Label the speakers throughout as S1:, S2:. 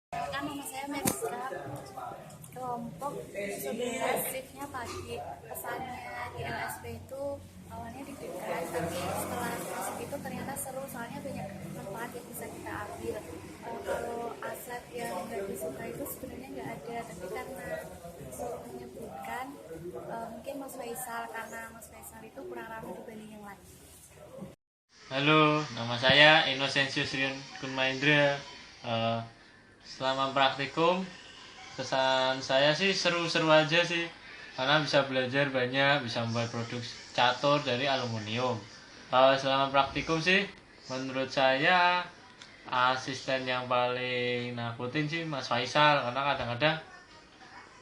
S1: Kan nama saya Meriska, kelompok 11, shiftnya pagi. Pesannya di LSP itu awalnya deg-degan, tapi setelah masuk itu ternyata seru, soalnya banyak manfaat yang bisa kita ambil. Kalau atlet yang nggak disuka itu sebenarnya nggak ada, tapi karena suruh menyebutkan, mungkin Mas Faisal, karena Mas Faisal itu kurang ramai dibanding yang lain.
S2: Halo, nama saya Inosensius Rian Kunmaindra. Selama praktikum, kesan saya sih seru-seru aja sih, karena bisa belajar banyak, bisa membuat produk catur dari aluminium. Selama praktikum sih, menurut saya asisten yang paling nakutin sih Mas Faisal, karena kadang-kadang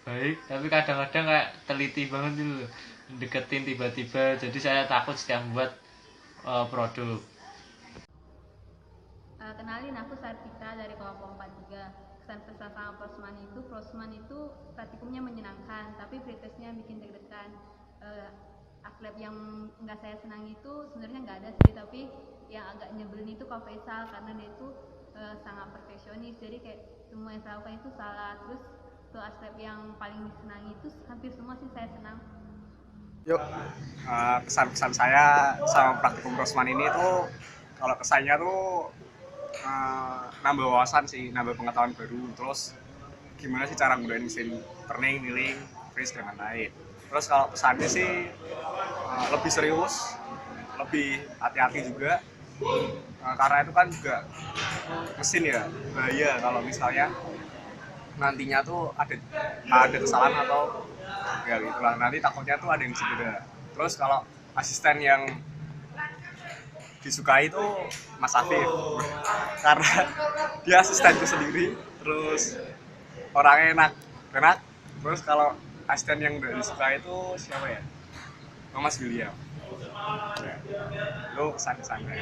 S2: baik, tapi kadang-kadang kayak teliti banget gitu, deketin tiba-tiba, jadi saya takut setiap membuat produk.
S3: Kenalin, aku Sartika dari kelompok 43. Kesan pesan sama Prosman itu praktikumnya menyenangkan, tapi pretestnya bikin deg-degan. Atlet yang nggak saya senang itu sebenarnya nggak ada sih, tapi yang agak nyebelin itu Kak Faisal, karena dia itu sangat perfeksionis, jadi kayak semua yang saya lakukan itu salah. Terus tuh atlet yang paling disenangi itu hampir semua sih saya senang.
S4: Yuk, kesan-kesan saya sama praktikum Prosman ini tuh, kalau kesannya tuh nambah wawasan sih, nambah pengetahuan baru. Terus gimana sih cara gunain mesin turning, milling, freeze dan lain-lain. Terus kalau pesannya sih lebih serius, lebih hati-hati juga, karena itu kan juga mesin ya, bahaya kalau misalnya nantinya tuh ada kesalahan atau ya gitulah, nanti takutnya tuh ada yang cedera. Terus kalau asisten yang disukai itu Mas Afif, karena dia asistenku sendiri, terus orangnya enak. Terus kalau asisten yang gak disukai itu siapa ya? Mas William. Ya. Lu kesan-kesannya.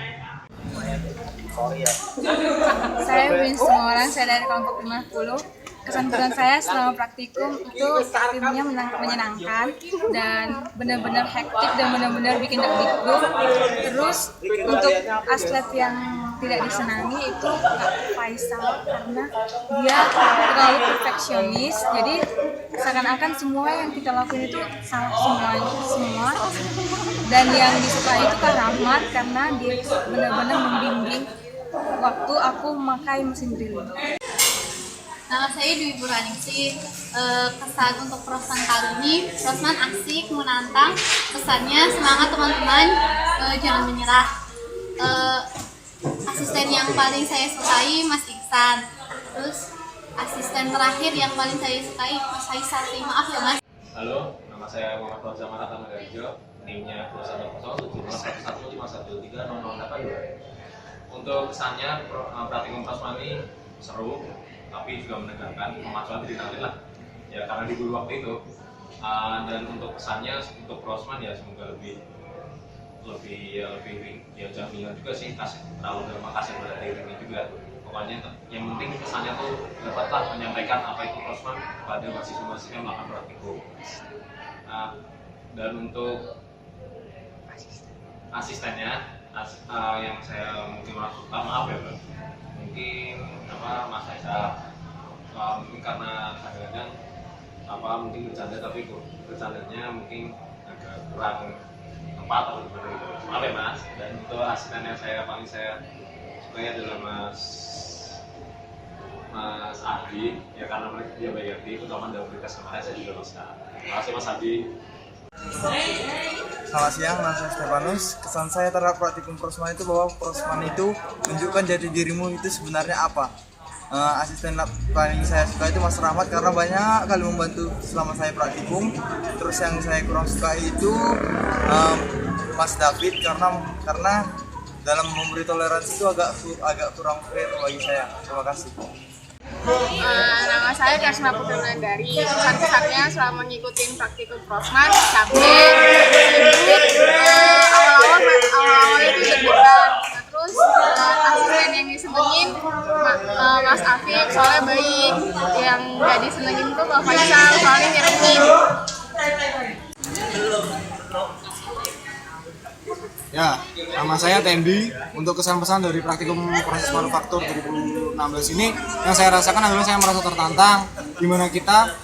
S5: Saya Win semua orang, saya dari kelompok 50. Kesan-kesan saya selama praktikum itu timnya menyenangkan dan benar-benar hektik dan benar-benar bikin deg-degan. Terus untuk atlet yang tidak disenangi itu Kak Faisal, karena dia terlalu perfeksionis, jadi seakan-akan semua yang kita lakuin itu salah semua. Dan yang disukai itu Kak Rahmat, karena dia benar-benar membimbing waktu aku memakai mesin drilling.
S1: Nama saya Dwi Burhaningsih. Kesan untuk Prosman kali ini, Prosman asik, menantang. Pesannya semangat teman-teman, jangan menyerah. Asisten yang paling saya sukai Mas Iksan. Terus asisten terakhir yang paling saya sukai Mas Faisal. Maaf ya Mas.
S6: Halo, nama saya Muhammad Fauzan Marata Magarjo, NIM-nya 210175130082. Untuk kesannya, praktikum Prosman ini seru, tapi juga menegangkan, memacu adrenalin lah ya, karena di dulu waktu itu. Dan untuk kesannya untuk Prosman ya semoga lebih jangan juga sih terlalu dalam kasih pada diri ini juga. Pokoknya yang penting kesannya tuh dapatlah menyampaikan apa itu Prosman kepada mahasiswa-mahasiswa yang melakukan praktikum. Dan untuk asistennya yang saya mungkin maaf ya Bang, mungkin Mas Faisal, mungkin karena kadang-kadang mungkin bercanda, tapi bercandanya mungkin agak kurang tepat atau gimana gitu. Maaf ya Mas. Dan untuk asisten yang paling saya sukai adalah Mas Adi, ya karena dia baik hati, terutama dalam berkas kemarin saya juga suka. Terima kasih Mas Adi.
S7: Selamat siang, nama saya Stefanus. Kesan saya terhadap praktikum Prosman itu bahwa Prosman itu menunjukkan jati dirimu itu sebenarnya apa. Asisten paling saya suka itu Mas Rahmat, karena banyak kali membantu selama saya praktikum. Terus yang saya kurang suka itu Mas David, karena dalam memberi toleransi itu agak kurang fair bagi saya. Terima kasih.
S8: Nama saya Karisma Putranandari. Kesan-kesannya selama mengikuti praktikum Prosman sampai awal-awal itu deg-degan. Terus asisten yang disenengin Mas Afif, soalnya baik. Yang gak disenengin itu Kak Faisal, soalnya nyerengin.
S7: Ya, nama saya Tendi. Untuk kesan-pesan dari praktikum proses manufaktur 2016 ini, yang saya rasakan adalah saya merasa tertantang, di mana kita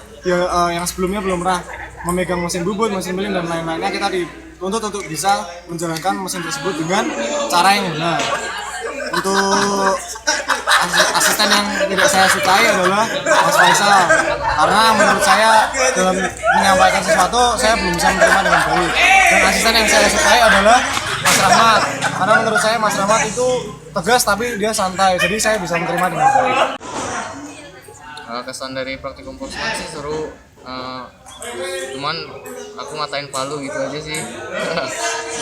S7: yang sebelumnya belum pernah memegang mesin bubut, mesin milling dan lain-lainnya, kita dituntut untuk bisa menjalankan mesin tersebut dengan cara yang benar. Untuk asisten yang tidak saya sukai adalah Mas Faisal, karena menurut saya dalam menyampaikan sesuatu saya belum bisa menerima dengan baik. Dan asisten yang saya sukai adalah Mas Rahmat, karena menurut saya Mas Rahmat itu tegas tapi dia santai, jadi saya bisa menerima dengan baik.
S9: Kesan dari praktikum Prosman sih seru, cuman aku matain palu gitu aja sih.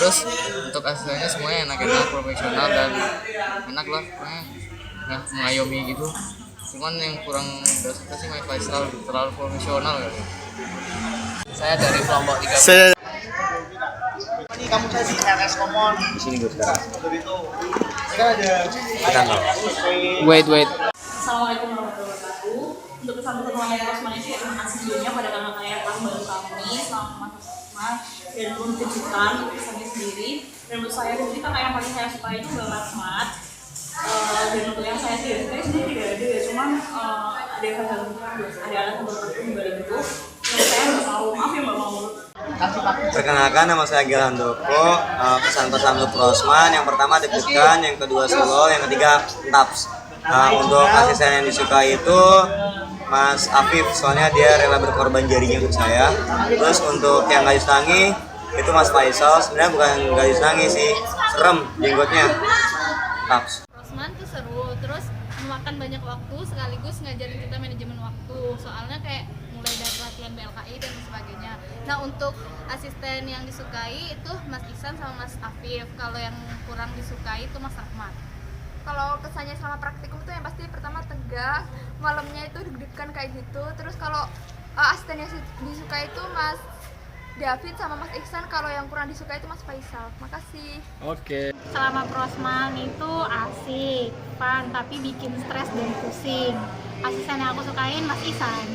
S9: Terus untuk asistennya semuanya enak-enak, profesional dan enak lah, nah mengayomi gitu. Cuman yang kurang dasar sih Mas Faisal, terlalu profesional kali. Saya dari kelompok 3.
S7: Kamu saya di RS Common.
S6: Di sini gue sekarang.
S9: Wait.
S10: Assalamualaikum warahmatullahi wabarakatuh. Untuk kesan-pesan mengenai Prosman ini terima kasih sebelumnya pada kakak yang telah membantu kami selama masa dan menunjukkan kesannya sendiri. Dan menurut saya sendiri kakak yang paling saya suka itu Mbak Rahmat. Dan untuk yang saya tidak suka sendiri tidak ada ya, cuman ada yang saya ada alat untuk kembali itu. Menurut saya nggak mau, maaf ya Mbak mau.
S11: Perkenalkan, nama saya Gil Handoko. Pesan-pesan untuk Prosman, yang pertama deg-degan, yang kedua slow, yang ketiga taps. Untuk asisten yang disukai itu Mas Afif, soalnya dia rela berkorban jarinya untuk saya. Terus untuk yang gak disenangi itu Mas Faisal, sebenarnya bukan gak disenangi sih, serem jenggotnya. Taps.
S1: Prosman tuh seru, terus memakan banyak waktu sekaligus ngajarin kita manajemen waktu. Soalnya kayak mulai dari latihan BLKI dan sebagainya. Nah, untuk asisten yang disukai itu Mas Ihsan sama Mas Afif. Kalau yang kurang disukai itu Mas Rahmat. Kalau kesannya selama praktikum itu yang pasti pertama tegang, malamnya itu deg-degan kayak gitu. Terus kalau asisten yang disukai itu Mas David sama Mas Ihsan, kalau yang kurang disukai itu Mas Faisal. Makasih.
S2: Oke.
S10: Selama Prosman itu asik, fun, tapi bikin stres dan pusing. Asisten yang aku sukain Mas Ihsan.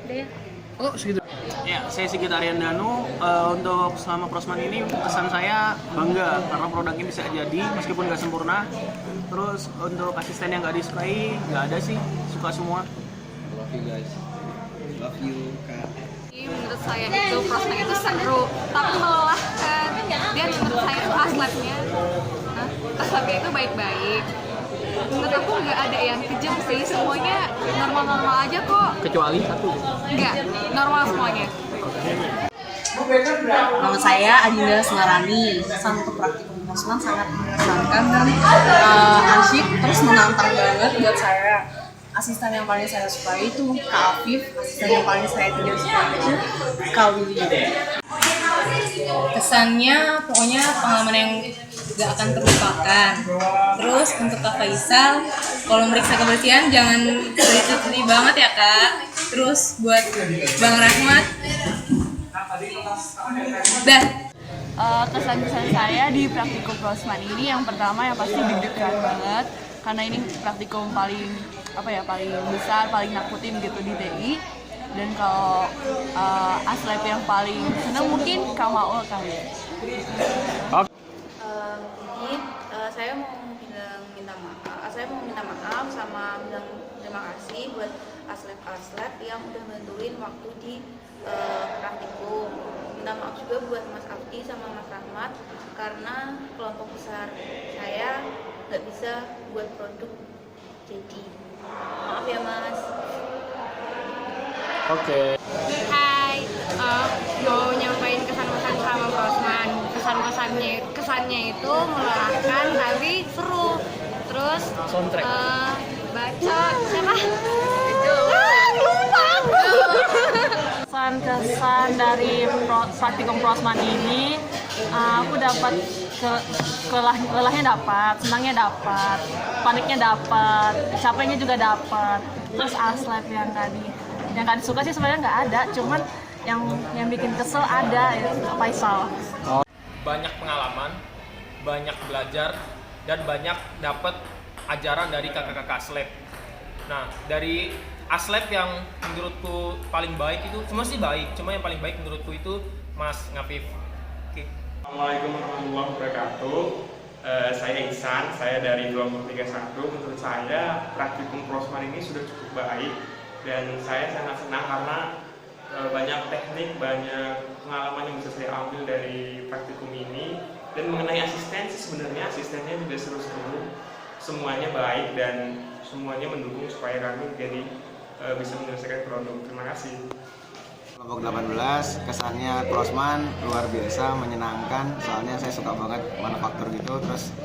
S10: Deh.
S2: Oh, segitu.
S12: Ya, saya Sigit Ariandanu. Untuk selama Prosman ini kesan saya bangga karena produknya bisa jadi meskipun nggak sempurna. Terus untuk asisten yang nggak disukai nggak ada sih, suka semua.
S6: Love you guys. Love you Kak.
S3: Menurut saya itu Prosman itu seru tapi melelahkan. Dan menurut saya itu asletnya itu baik-baik. Menurut aku nggak ada yang kejam sih, semuanya normal-normal aja kok.
S2: Kecuali satu.
S3: Enggak, normal semuanya.
S13: Nama saya Adinda Semarani. Kesan untuk praktikum Prosman sangat mengesankan dan asyik, terus menantang banget buat saya. Asisten yang paling saya suka itu Kak Afif, asisten yang paling saya tidak suka itu Kak Willy. Kesannya pokoknya pengalaman yang gak akan terlupakan. Terus untuk Kak Faisal, kalau meriksa kebersihan jangan teliti-teliti banget ya Kak. Terus buat Bang Rahmat, dah.
S10: Kesan-kesan saya di praktikum Prosman ini yang pertama yang pasti deg-degan banget karena ini praktikum paling paling besar, paling nakutin gitu di TI. Dan kalau aslep yang paling seneng mungkin Kamaul kali.
S1: Saya mau minta maaf sama bilang terima kasih buat aslep yang udah bantuin waktu di praktikum. Minta maaf juga buat Mas Abdi sama Mas Rahmat karena kelompok besar saya nggak bisa buat produk, jadi maaf ya Mas.
S2: Oke.
S3: Hai, mau nyampein kesan-kesan sama Prosman. Kesannya itu melelahkan tapi seru. Terus bacot siapa? Lupa.
S10: Kesan dari praktikum Prosman ini aku dapat lelahnya dapat, senangnya dapat, paniknya dapat, capeknya juga dapat. Terus aslep yang tadi suka sih sebenarnya nggak ada, cuman yang bikin kesel ada ya Faisal.
S12: Banyak pengalaman, banyak belajar, dan banyak dapat ajaran dari kakak-kakak aslep. Nah, dari aslep yang menurutku paling baik itu, semua sih baik, cuma yang paling baik menurutku itu Mas Ngafif.
S14: Assalamualaikum warahmatullahi wabarakatuh. Saya Ihsan, saya dari kelompok 31. Menurut saya praktikum Prosman ini sudah cukup baik dan saya sangat senang karena banyak teknik, banyak pengalaman yang bisa saya ambil dari praktikum ini. Dan mengenai asisten sih sebenarnya asistennya juga seru-seru, semuanya baik dan semuanya mendukung supaya kami jadi bisa menyelesaikan produk. Terima kasih.
S15: Kelompok 18, kesannya Prosman luar biasa, menyenangkan, soalnya saya suka banget manufaktur gitu. Terus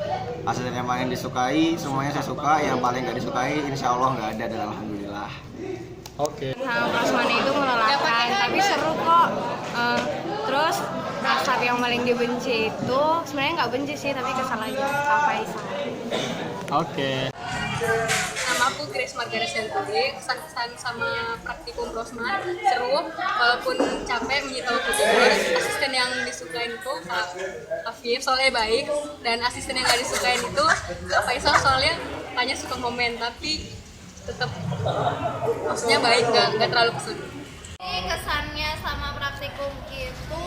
S15: asisten yang paling disukai, semuanya saya suka, yang paling gak disukai insya Allah nggak ada, dan alhamdulillah.
S16: Oke. Sama Prosman itu melelahkan, tapi seru kok. Terus dasar yang paling dibenci itu sebenarnya nggak benci sih, tapi kesal aja Kak Faisal.
S2: Oke.
S17: Nama aku Grace Margaret Senturi. Kesan-kesan sama praktikum Prosman seru, walaupun capek menyita waktu tidur. Asisten yang disukain itu Kak Afif, soalnya baik, dan asisten yang nggak disukain itu Kak Faisal, soalnya hanya suka komen, tapi tetap maksudnya baik, nggak terlalu kesulitan.
S1: Kesannya sama praktikum itu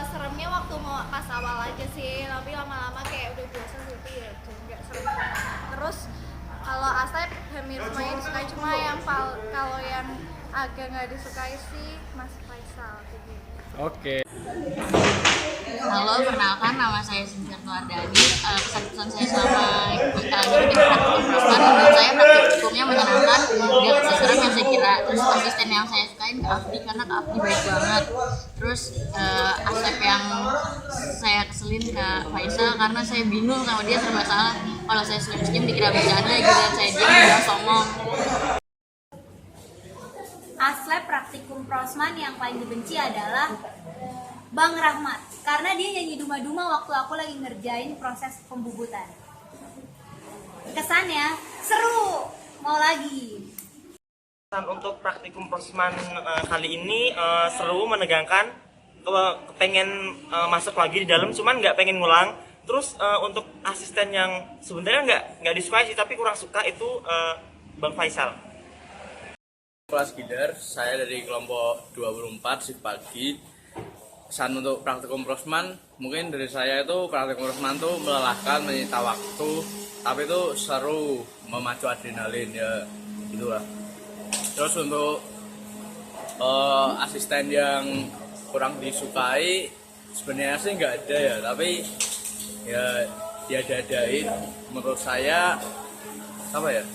S1: seremnya waktu mau pas awal aja sih, tapi lama-lama kayak udah biasa gitu ya, nggak serem. Terus kalau Asep hampir semuanya disukai, cuma yang kalau yang agak nggak disukai sih Mas Faisal gitu.
S2: Oke.
S18: Halo, perkenalkan nama saya Sintia Tuardani. Kesan-kesan saya selama mengikuti praktikum Prosman, menurut saya praktikumnya menyenangkan, dia sesuai yang saya kira. Terus asisten yang saya sukain Kak Afdi, karena Kak Afdi baik banget. Terus Asep yang saya keselin Kak Faisal, karena saya bingung sama dia serba salah. Kalau saya senyum dikira bercanda, giliran saya diam dia songong.
S19: Aslep praktikum Prosman yang paling dibenci adalah Bang Rahmat, karena dia nyanyi duma-duma waktu aku lagi ngerjain proses pembubutan. Kesannya seru, mau lagi.
S20: Untuk praktikum Prosman kali ini seru, menegangkan, kepengen masuk lagi di dalam, cuman nggak pengen ngulang. Terus untuk asisten yang sebenarnya nggak disukai sih, tapi kurang suka itu Bang Faisal.
S9: Kelas Gider, saya dari kelompok 24 shift pagi. Kesan untuk praktikum Prosman, mungkin dari saya itu praktikum Prosman itu melelahkan, menyita waktu, tapi itu seru, memacu adrenalin ya, gitulah. Terus untuk asisten yang kurang disukai, sebenarnya sih nggak ada ya, tapi ya diada-adain. Menurut saya apa ya?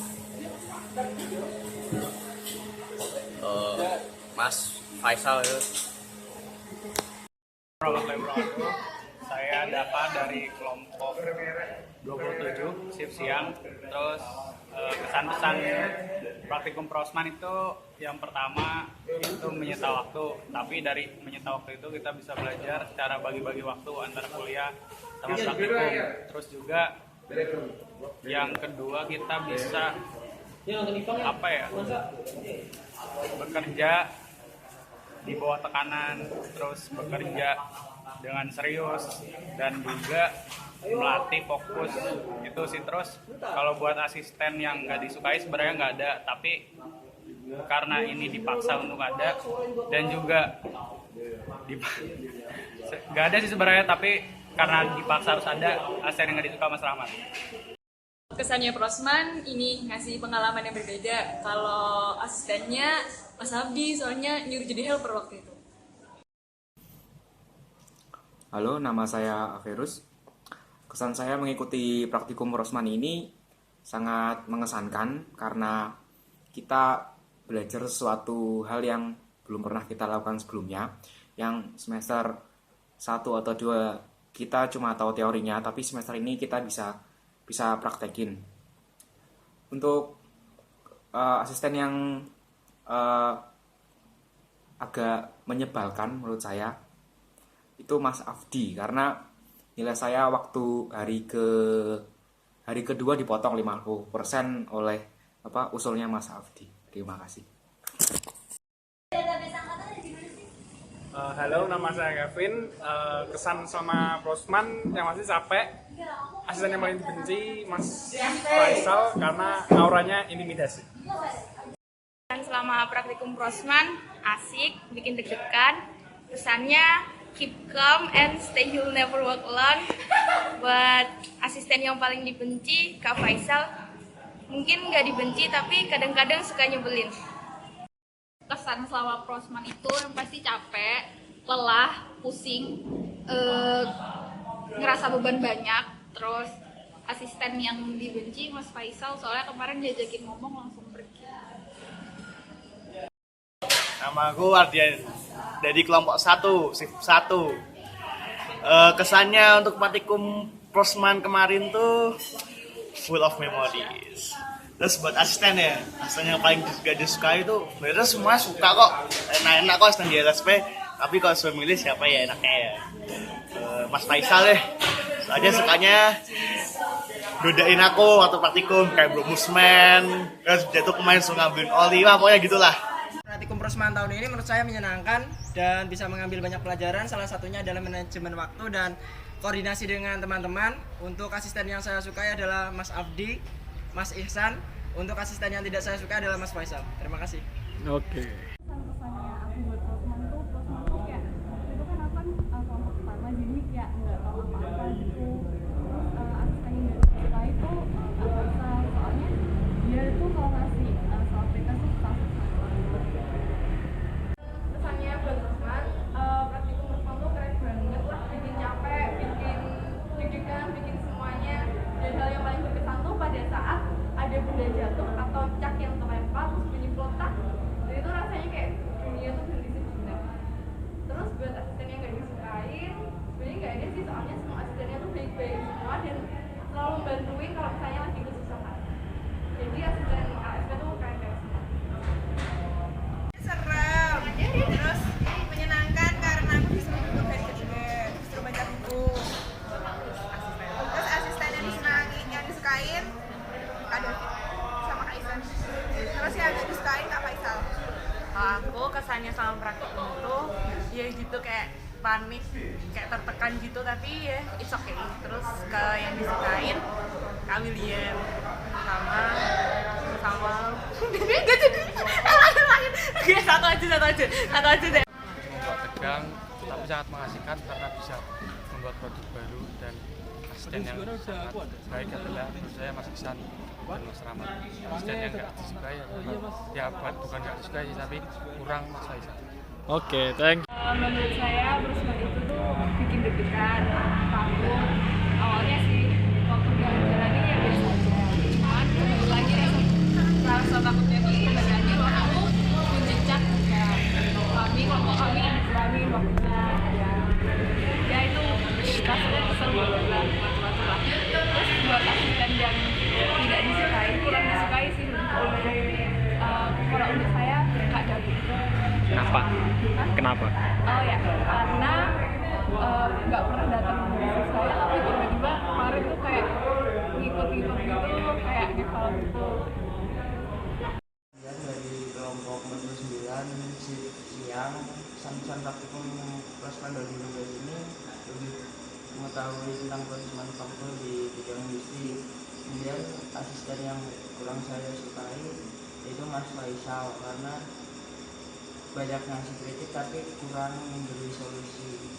S9: Mas Faisal itu.
S21: Saya Dava dari kelompok 27 shift siang. Terus kesan-kesan praktikum Prosman itu yang pertama itu menyita waktu, tapi dari menyita waktu itu kita bisa belajar cara bagi-bagi waktu antara kuliah sama praktikum. Terus juga yang kedua kita bisa apa ya, bekerja di bawah tekanan, terus bekerja dengan serius, dan juga melatih fokus itu sih. Terus kalau buat asisten yang nggak disukai sebenarnya nggak ada, tapi karena ini dipaksa untuk ada, dan juga nggak ada sih sebenarnya, tapi karena dipaksa harus ada asisten yang nggak disuka Mas Rahmat.
S22: Kesannya Prosman ini ngasih pengalaman yang berbeda. Kalau asistennya Mas Abdi, soalnya nyuruh jadi helper waktu itu.
S23: Halo, nama saya Averus. Kesan saya mengikuti praktikum Prosman ini sangat mengesankan karena kita belajar sesuatu hal yang belum pernah kita lakukan sebelumnya. Yang semester 1 atau 2 kita cuma tahu teorinya, tapi semester ini kita bisa praktekin. Untuk asisten yang agak menyebalkan menurut saya itu Mas Afdi, karena nilai saya waktu hari kedua dipotong 50% oleh usulnya Mas Afdi. Terima kasih.
S24: Halo, nama saya Kevin. Kesan sama Prosman yang masih capek, asisten yang paling dibenci Mas Faisal karena auranya intimidasi.
S16: Selama praktikum Prosman asik, bikin deg-degan. Kesannya keep calm and stay you'll never walk alone. Buat asisten yang paling dibenci, Kak Faisal. Mungkin nggak dibenci tapi kadang-kadang suka nyebelin.
S4: Kesan selama prosman itu yang pasti capek, lelah, pusing, ngerasa beban banyak. Terus asisten yang dibenci Mas Faisal, soalnya kemarin diajakin ngomong langsung pergi.
S12: Nama aku Ardian dari kelompok 1, shift 1. Kesannya untuk praktikum prosman kemarin tuh full of memories. Terus buat asisten ya, asisten yang paling gak disukai itu sebenarnya semua suka kok, enak-enak kok asisten di LSP. Tapi kalau suruh milih siapa ya enaknya ya Mas Faisal deh. Soalnya sukanya godain aku waktu praktikum kayak Bromusman, terus dia tuh kemarin suruh ngambilin oli, pokoknya gitulah.
S5: Praktikum prosman tahun ini menurut saya menyenangkan dan bisa mengambil banyak pelajaran. Salah satunya adalah manajemen waktu dan koordinasi dengan teman-teman. Untuk asisten yang saya sukai adalah Mas Abdi, Mas Ihsan. Untuk asisten yang tidak saya suka adalah Mas Faisal. Terima kasih.
S24: Oke.
S3: Kesannya aku buat prosman tuh kayak itu kan aku kan kelompok pertama, jadi kayak nggak tahu apa-apa gitu. Terus asisten yang nggak suka itu Kak Faisal, soalnya dia tuh kalau ngasih soal PK tuh susah.
S16: Kesannya buat prosman, praktikum prosman tuh keren banget lah, bikin capek, bikin deg-degan, bikin semuanya. Dan hal yang paling berkesan tuh pada saat ada benda jatuh atau cak yang terlempar terus bunyi peletak, dan itu rasanya kayak dunia tuh berhenti sejenak. Terus buat asisten yang gak disukain, sebenarnya gak ada sih, soalnya semua asistennya tuh baik-baik semua dan selalu membantuin kalau misalnya lagi kesusahan. Jadi asisten ASP tuh keren-keren semua.
S7: Serem, terus menyenangkan karena aku disuruh duduk dari ketiga, disuruh baca buku. Terus asisten yang disenangin, yang disukain Kak David sama Kak Isan. Terus yang gak disukain Kak Faisal.
S13: Aku kesannya sama praktikum itu ya gitu kayak panik, kayak tertekan gitu, tapi ya it's okay. Terus ke yang disukain Kak William sama gak jadi lain. Oke, satu aja deh.
S21: Membuat tegang tapi sangat mengasihkan karena bisa membuat produk baru, dan asisten yang sangat baik adalah menurut saya Mas Iksan dan Mas Rahmat. Asisten yang nggak disukai ya bukan nggak disukai sih, tapi kurang Mas Faisal.
S24: Oke, thank you.
S3: Menurut saya prosman itu tuh bikin deg-degan, takut. Awalnya sih waktu jalan-jalannya ya biasa aja. Cuman lagi rasa takutnya tuh sebenarnya waktu menjejak kayak kelompok kami berani waktunya ya itu kita seru banget lah. Terus buat asisten yang tidak disukai, kurang disukai sih kalau untuk saya Kak David.
S24: Kenapa?
S3: Oh ya, karena nggak pernah datang ke saya, tapi tiba-tiba kemarin tuh kayak ngikut-ngikut gitu, kayak ngepal gitu.
S5: Dari kelompok 49 siang, pesan-pesan praktikum prosman 2012 ini lebih mengetahui tentang proses manufaktur di bidang industri. Kemudian asisten yang kurang saya sukai yaitu Mas Faisal, karena banyak ngasih kritik tapi kurang memberi solusi.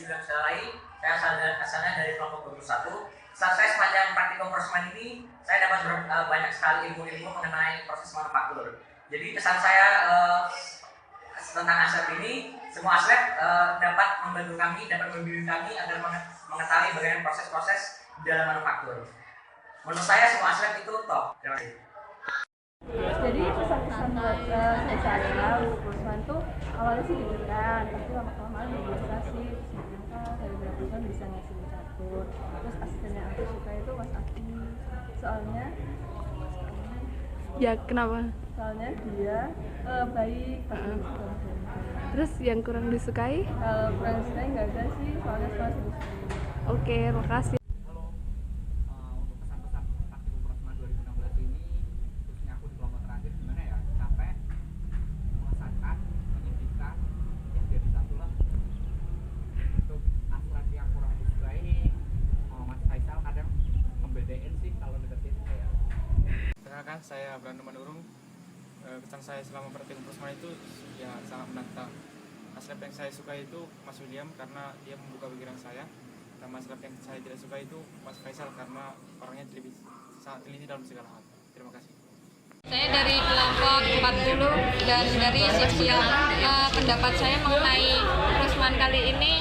S8: Saya asalnya dari kelompok 21. Saat saya sepanjang praktikum prosman ini, saya dapat banyak sekali ilmu-ilmu mengenai proses manufaktur. Jadi kesan saya tentang aslab ini, semua aslab dapat membantu kami, dapat membimbing kami agar mengetahui bagaimana proses-proses dalam manufaktur. Menurut saya semua aslab itu top. Terima kasih.
S3: Jadi pesan-pesan buat saya prosman tuh awalnya sih deg-degan, tapi lama-kelamaan biasa sih. Ternyata dari beberapa bulan bisa ngasih catur. Terus asisten yang aku suka itu Mas Abdi, soalnya
S16: Ya, kenapa?
S3: soalnya dia baik,
S16: Terus yang kurang disukai?
S3: kalau kurang disukai nggak ada sih, soalnya semua sih disukai.
S16: Oke, makasih.
S23: Untuk pesan-pesan praktikum prosman 2016 ini, khususnya aku di kelompok terakhir, gimana ya? Capek, mengesankan, menyedihkan, ya jadi satu lah. Untuk aslab yang kurang disukai, Mas Faisal kadang membedain sih kalau deketin saya.
S21: Perkenalkan, saya Brando Manurung. Kesan saya selama praktikum prosman itu ya sangat menantang,
S24: Aslab yang saya suka itu Mas William karena dia membuka pikiran saya, dan aslab yang saya tidak suka itu Mas Faisal karena orangnya sangat teliti dalam segala hal. Terima kasih.
S6: Saya dari kelompok 40 dan dari sosial. Pendapat saya mengenai Prosman kali ini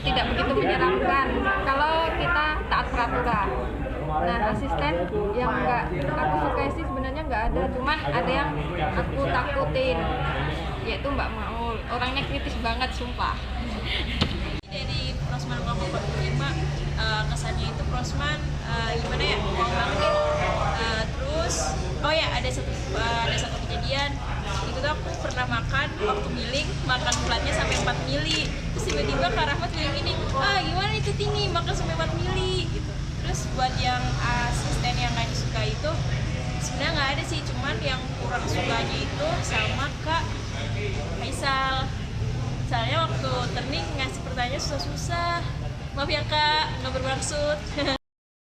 S6: tidak begitu menyeramkan kalau kita taat peraturan. Nah, asisten yang enggak aku sukai sih sebenarnya nggak ada, cuman ada yang aku takutin, yaitu Mbak Maul. Orangnya kritis banget, sumpah.
S10: Dari Prosman kelompok 45, kesannya itu Prosman gimana ya, uang banget ya. Terus oh ya, ada satu kejadian itu tuh aku pernah makan waktu milling, makan platnya sampai 4 mili. Terus tiba-tiba Kak Rahmat bilang gini, gimana itu tinggi makan sampai 4 mili gitu. Terus buat yang asisten yang gak disuka itu sebenarnya nggak ada sih, cuman yang kurang sukanya itu sama Kak Faisal. Soalnya waktu turning ngasih pertanyaan susah-susah. Maaf ya Kak, nggak bermaksud.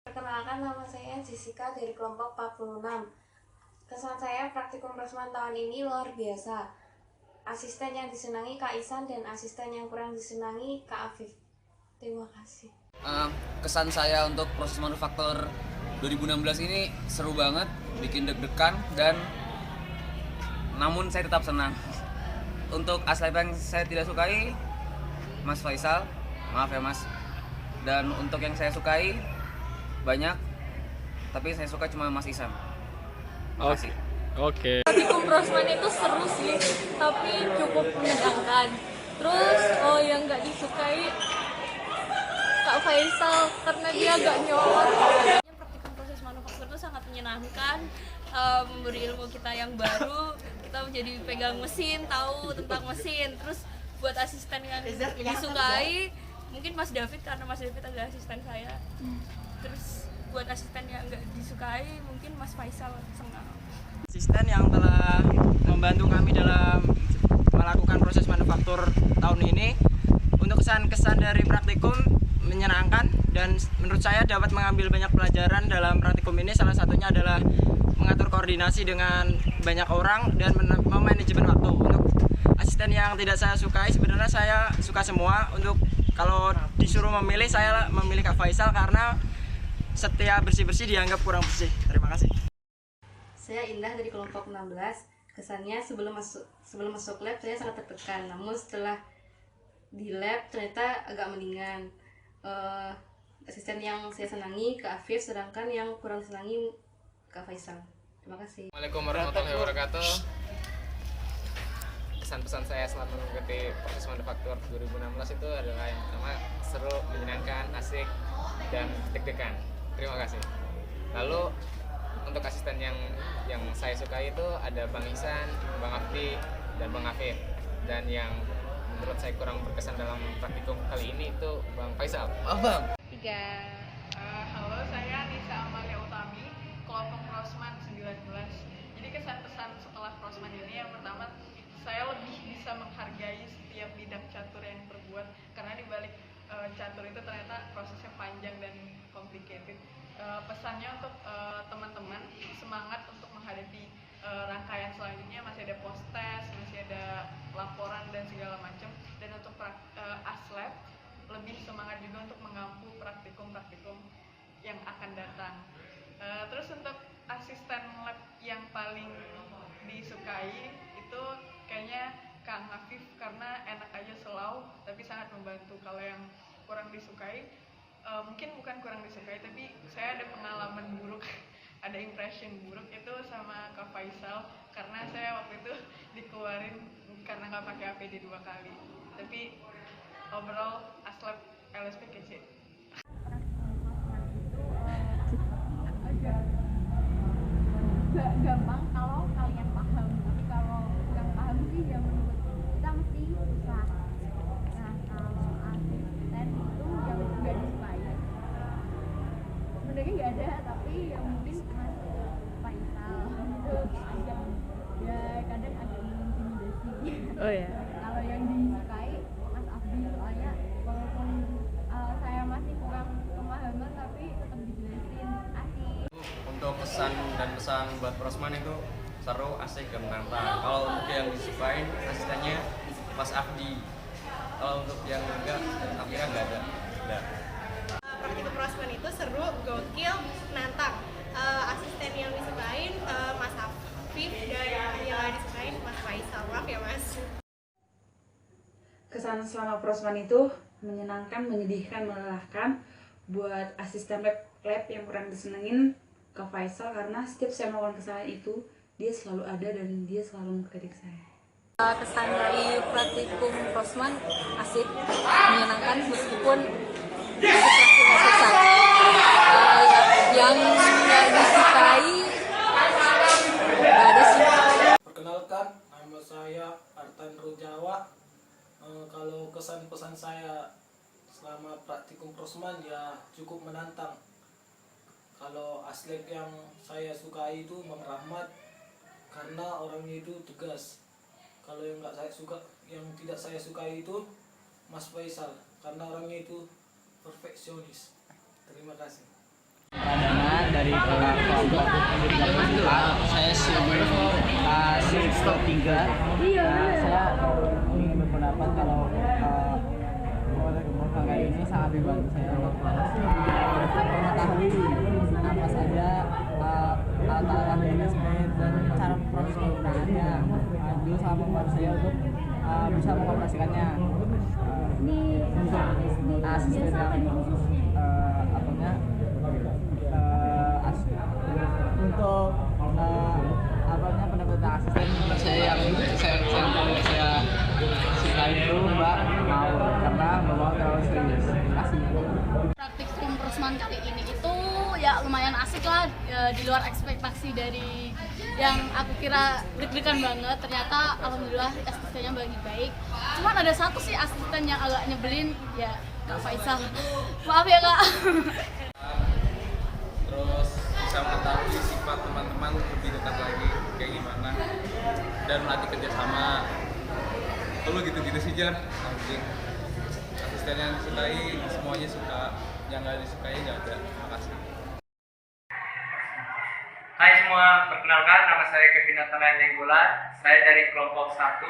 S11: Perkenalkan, nama saya Jessica dari kelompok 46. Kesan saya praktikum Prosman tahun ini luar biasa. Asisten yang disenangi Kak Isan dan asisten yang kurang disenangi Kak Afif. Terima kasih.
S14: Kesan saya untuk proses manufaktur 2016 ini seru banget, bikin deg-degan, dan namun saya tetap senang. Untuk aslab yang saya tidak sukai Mas Faisal, maaf ya Mas. Dan untuk yang saya sukai banyak, tapi saya suka cuma Mas Isan. Makasih.
S22: Oke.
S6: Praktikum Prosman itu seru sih, tapi cukup menyenangkan. Terus yang nggak disukai Kak Faisal karena dia agak nyolot.
S10: Praktikum proses manufaktur itu sangat menyenangkan, memberi ilmu kita yang baru, kita menjadi pegang mesin, tahu tentang mesin. Terus buat asisten yang disukai mungkin Mas David, karena Mas David adalah asisten saya. Terus buat asisten yang nggak disukai mungkin Mas Faisal senang.
S5: Asisten yang telah membantu kami dalam melakukan proses manufaktur tahun ini, untuk kesan-kesan dari praktikum menyenangkan, dan menurut saya dapat mengambil banyak pelajaran dalam praktikum ini. Salah satunya adalah mengatur koordinasi dengan banyak orang dan memanajemen waktu. Untuk asisten yang tidak saya sukai, sebenarnya saya suka semua. Untuk kalau disuruh memilih, saya memilih Kak Faisal karena setiap bersih-bersih dianggap kurang bersih. Terima kasih.
S11: Saya Indah dari kelompok 16. Kesannya sebelum masuk lab saya sangat tertekan, namun setelah di lab ternyata agak mendingan. Asisten yang saya senangi Kak Afif, sedangkan yang kurang senangi Kak Faisal. Terima kasih.
S23: Assalamualaikum warahmatullahi wabarakatuh. Pesan-pesan saya selama mengikuti proses manufaktur 2016 itu adalah yang pertama, seru, menyenangkan, asik, dan deg-degan. Terima kasih. Lalu untuk asisten yang saya sukai itu ada Bang Ihsan, Bang Abdi, dan Bang Afif. Dan yang menurut saya kurang berkesan dalam praktikum kali ini itu Bang Faisal. Bang.
S10: 3.
S16: Halo, saya Nisa Amalia Utami, kelompok Prosman 19. Jadi kesan-pesan setelah Prosman ini, yang pertama, saya lebih bisa menghargai setiap bidang catur yang terbuat, karena di balik catur itu ternyata prosesnya panjang dan complicated. Pesannya untuk teman-teman, semangat untuk menghadapi rangkaian selanjutnya, masih ada post test, masih ada laporan dan segala macam. Dan untuk aslab lebih semangat juga untuk mengampu praktikum-praktikum yang akan datang. Terus untuk asisten lab yang paling disukai itu kayaknya Kang Afif, karena enak aja selau tapi sangat membantu. Kalau yang kurang disukai, mungkin bukan kurang disukai, tapi saya ada pengalaman buruk ada impression buruk itu sama Kak Faisal, karena saya waktu itu dikeluarin karena nggak pakai APD 2 kali. Tapi overall aslab LSP kece.
S3: Gampang kalau kalian paham, tapi kalau nggak paham sih ya menurut kita mesti susah. Nah, kalau asisten itu yang nggak disukai sebenarnya nggak ada, tapi yang mungkin Mas Faisal itu agak ya kadang agak mengintimidasi.
S22: Oh ya.
S3: Kalau yang disukai Mas Abdi, soalnya walaupun saya masih kurang pemahaman tapi tetap dijelasin asik.
S2: Untuk kesan dan pesan buat Prosman itu seru, asik, dan menantang. Kalau untuk yang disukain asistennya Mas Abdi,
S14: Kalau untuk yang enggak, akhirnya enggak ada.
S7: Praktikum Prosman itu seru, gokil, nantang. Asisten yang disukain Mas Afif dan yang gak disukain Mas Faisal. Maaf ya Mas.
S1: Kesan selama Prosman itu menyenangkan, menyedihkan, melelahkan. Buat asisten lab yang kurang disenengin ke Faisal karena setiap saya melakukan kesalahan itu dia selalu ada dan dia selalu mengkritik saya.
S6: Kesan dari praktikum Prosman asik, menyenangkan meskipun praktiknya susah. Yang nggak disukai nggak ada sih.
S15: Perkenalkan, nama saya Artan Rujawa. Kalau kesan pesan saya selama praktikum Prosman ya cukup menantang. Kalau aslep yang saya sukai itu Mang Rahmat karena orangnya itu tegas. Kalau yang tidak saya sukai itu Mas Faisal karena orangnya itu perfeksionis. Terima kasih.
S17: Peradangan dari kelompok saya sebelum shift 3 saya ingin berpendapat kalau kakak ini sangat membantu saya untuk mengetahui apa saja alat-alat manajemen dan cara proses penggunaannya. Dulu sangat membantu saya untuk bisa mengoperasikannya. Untuk asisten yang untuk pendapat asisten saya yang saya suka itu Mbak Mau karena Mbak terlalu serius. Terima kasih.
S18: Praktikum Prosman kali ini itu ya lumayan asik lah, di luar ekspektasi dari yang aku kira deg-degan banget. Ternyata alhamdulillah asistennya baik. Cuman ada satu sih asisten yang agak nyebelin, ya Kak Faisal. Maaf ya Kak.
S14: Terus bisa mengetahui sifat teman-teman lebih dekat lagi kayak gimana dan melatih kerjasama. Kalau gitu-gitu sih Jar, anjing. Asisten yang disukai semuanya suka, yang nggak disukai nggak ada. Terima kasih.
S25: Hai semua, perkenalkan nama saya Kevin Nathan Nenggolan. Saya dari kelompok 1.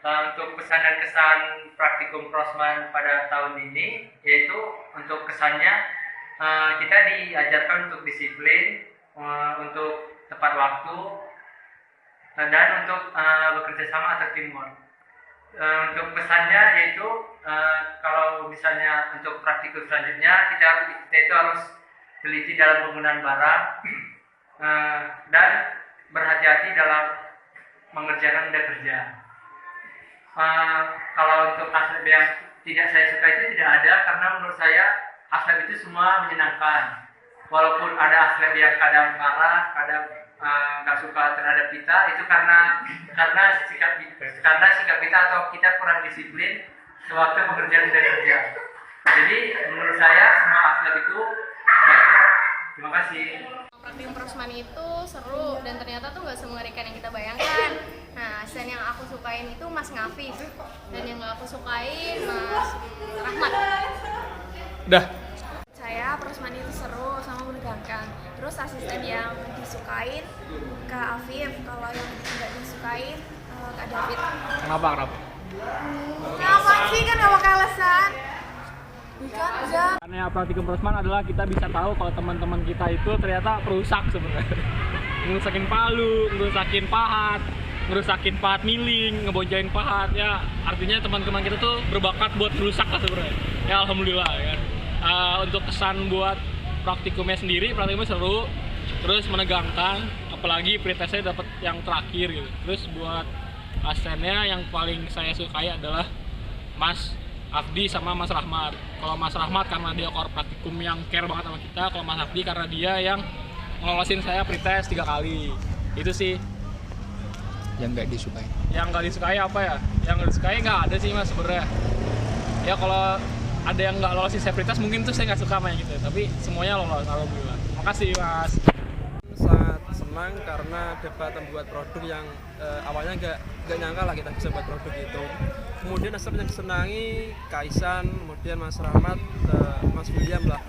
S25: Untuk pesan dan kesan praktikum Prosman pada tahun ini, yaitu untuk kesannya kita diajarkan untuk disiplin, untuk tepat waktu, dan untuk bekerja sama atau teamwork. Untuk pesannya yaitu kalau misalnya untuk praktikum selanjutnya kita itu harus teliti dalam penggunaan barang dan berhati-hati dalam mengerjakan benda kerja. Kalau untuk aslep yang tidak saya suka itu tidak ada, karena menurut saya aslep itu semua menyenangkan. Walaupun ada aslep yang kadang marah, kadang nggak suka terhadap kita, itu karena sikap kita atau kita kurang disiplin sewaktu bekerja benda kerja. Jadi menurut saya semua aslep itu baik. Terima kasih.
S18: Praktikum Prosman itu seru dan ternyata tuh nggak semengerikan yang kita bayangkan. Nah, asisten yang aku sukain itu Mas Ngafif dan yang nggak aku sukain Mas Rahmat.
S24: Dah.
S18: Saya Prosman itu seru sama menegangkan. Terus asisten yang disukain Kak Afif, kalau yang tidak disukain Kak David.
S24: Kenapa?
S18: Kenapa sih, kan nggak pakai alasan?
S12: Karena praktikum Prosman adalah kita bisa tahu kalau teman-teman kita itu ternyata perusak sebenarnya. Ngerusakin palu, ngerusakin pahat, ngerusakin pahat miling, ngebojain pahat ya. Artinya teman-teman kita tuh berbakat buat merusak lah sebenarnya. Ya alhamdulillah ya. Untuk kesan buat praktikumnya sendiri, praktikumnya seru, terus menegangkan, apalagi pretestnya dapat yang terakhir gitu. Terus buat asistennya yang paling saya sukai adalah Mas Afdi sama Mas Rahmat. Kalau Mas Rahmat karena dia core praktikum yang care banget sama kita, kalau Mas Afdi karena dia yang ngelolosin saya pretest 3 kali. Itu sih
S26: yang nggak disukai.
S12: Yang nggak disukai apa ya? Yang nggak disukai nggak ada sih Mas sebenarnya. Ya kalau ada yang nggak lolosin saya pretest mungkin tuh saya nggak suka sama yang gitu. Tapi semuanya lolos, alhamdulillah. Makasih Mas.
S27: Sangat senang karena dapat membuat produk yang awalnya nggak nyangka lah kita bisa buat produk itu. Kemudian asal yang disenangi Kaisan, kemudian Mas Rahmat, Mas William lah.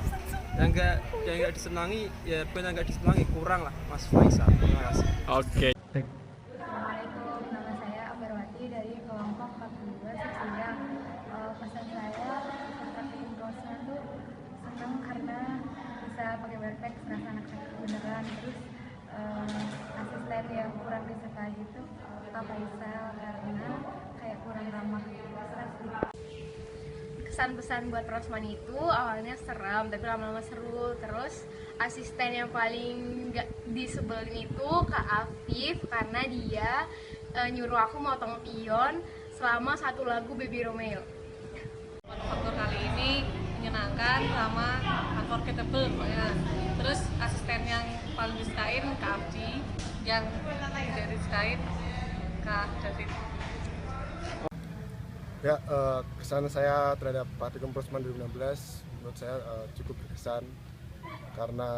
S27: Yang nggak disenangi ya bukan yang nggak disenangi, kurang lah Mas Faisal. Terima kasih.
S12: Oke.
S28: Assalamualaikum, nama saya Abarwati dari kelompok 42 Seksiang.
S3: perfect, serasa anak saya beneran. Terus asisten yang kurang disukai itu Kak Faisal karena kayak kurang ramah.
S6: Kesan pesan buat Rosman itu awalnya seram tapi lama-lama seru. Terus asisten yang paling gak disebelin itu Kak Afif karena dia nyuruh aku motong pion selama satu lagu Baby Romeo.
S11: Faktor kali ini menyenangkan sama unforgettable pokoknya. Terus asisten yang paling disukain Kak Abdi, yang tidak disukain Kak David.
S4: Ya, kesan saya terhadap Praktikum Prosman 2016 menurut saya cukup berkesan karena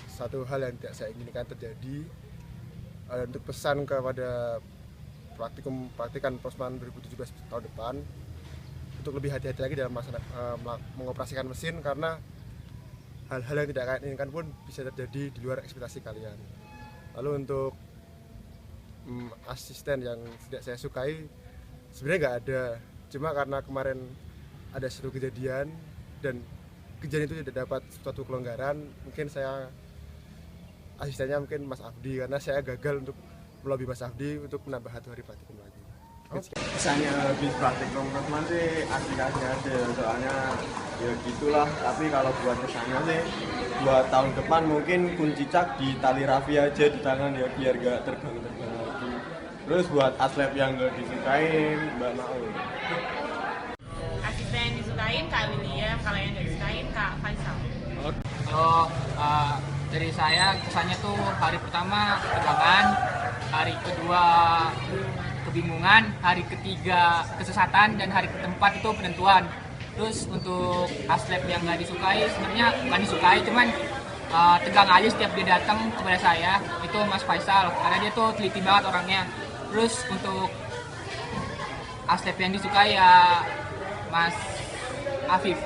S4: satu hal yang tidak saya inginkan terjadi. Untuk pesan kepada praktikan Prosman 2017 tahun depan untuk lebih hati-hati lagi dalam mengoperasikan mesin karena hal-hal yang tidak kalian inginkan pun bisa terjadi di luar ekspektasi kalian. Lalu untuk asisten yang tidak saya sukai sebenarnya nggak ada, cuma karena kemarin ada satu kejadian dan kejadian itu tidak dapat suatu kelonggaran, mungkin saya asistennya mungkin Mas Abdi karena saya gagal untuk melobi Mas Abdi untuk menambah 1 hari praktikum lagi.
S27: Kesannya habis praktikum Prosman sih asik-asik aja, soalnya ya gitulah. Tapi kalau buat kesannya sih buat tahun depan mungkin kunci cak di tali raffi aja di tangan ya biar gak terbang-terbang lagi. Terus buat aslep yang gak disukain Mbak Maul.
S10: Asisten yang disukain Kak William, kalau yang gak disukain Kak Faisal.
S26: Kalau dari saya kesannya tuh hari pertama tegangan, hari kedua kebingungan, hari ketiga kesesatan, dan hari keempat itu penentuan. Terus untuk aslep yang nggak disukai sebenarnya bukan disukai, cuman tegang aja setiap dia datang kepada saya, itu Mas Faisal karena dia tuh teliti banget orangnya. Terus untuk aslep yang disukai ya Mas Afif.